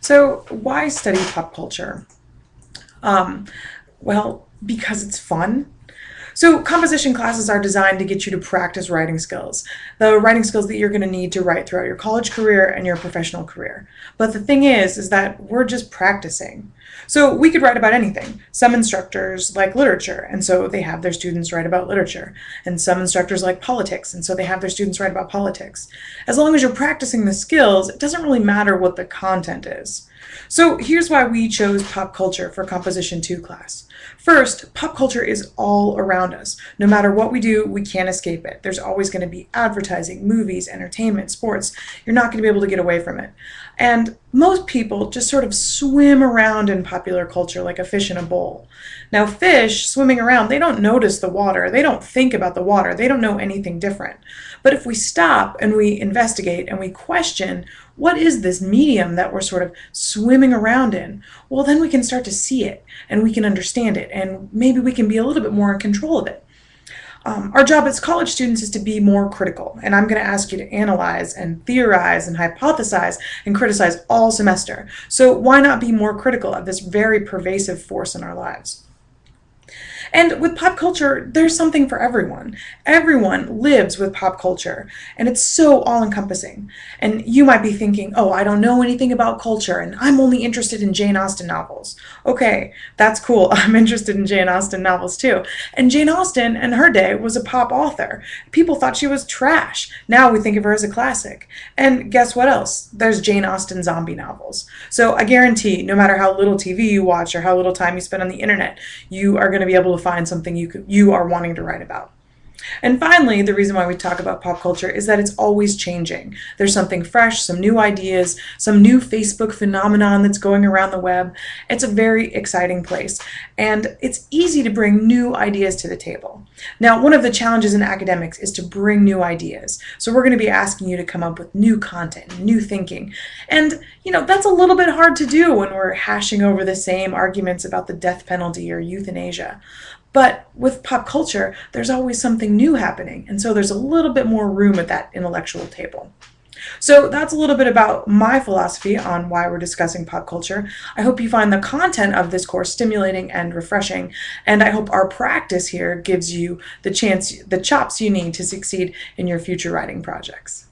So why study pop culture? Um, well, because it's fun. So composition classes are designed to get you to practice writing skills, the writing skills that you're going to need to write throughout your college career and your professional career. But the thing is that we're just practicing. So we could write about anything. Some instructors like literature, and so they have their students write about literature. And some instructors like politics, and so they have their students write about politics. As long as you're practicing the skills, it doesn't really matter what the content is. So here's why we chose pop culture for Composition 2 class. First, pop culture is all around us. No matter what we do, we can't escape it. There's always going to be advertising, movies, entertainment, sports. You're not going to be able to get away from it. And most people just sort of swim around in popular culture like a fish in a bowl. Now, fish swimming around, they don't notice the water. They don't think about the water. They don't know anything different. But if we stop and we investigate and we question, what is this medium that we're sort of swimming around in? Well, then we can start to see it and we can understand it and maybe we can be a little bit more in control of it. Our job as college students is to be more critical, and I'm going to ask you to analyze and theorize and hypothesize and criticize all semester. So why not be more critical of this very pervasive force in our lives? And with pop culture, there's something for everyone. Everyone lives with pop culture, and it's so all-encompassing. And you might be thinking, oh, I don't know anything about culture, and I'm only interested in Jane Austen novels. Okay, that's cool. I'm interested in Jane Austen novels too. And Jane Austen, in her day, was a pop author. People thought she was trash. Now we think of her as a classic. And guess what else? There's Jane Austen zombie novels. So I guarantee, no matter how little TV you watch or how little time you spend on the internet, you are going to be able to find something you are wanting to write about. And finally, the reason why we talk about pop culture is that it's always changing. There's something fresh, some new ideas, some new Facebook phenomenon that's going around the web. It's a very exciting place, and it's easy to bring new ideas to the table. Now, one of the challenges in academics is to bring new ideas. So we're going to be asking you to come up with new content, new thinking. And, that's a little bit hard to do when we're hashing over the same arguments about the death penalty or euthanasia. But with pop culture, there's always something new happening, and so there's a little bit more room at that intellectual table. So that's a little bit about my philosophy on why we're discussing pop culture. I hope you find the content of this course stimulating and refreshing, and I hope our practice here gives you the chops you need to succeed in your future writing projects.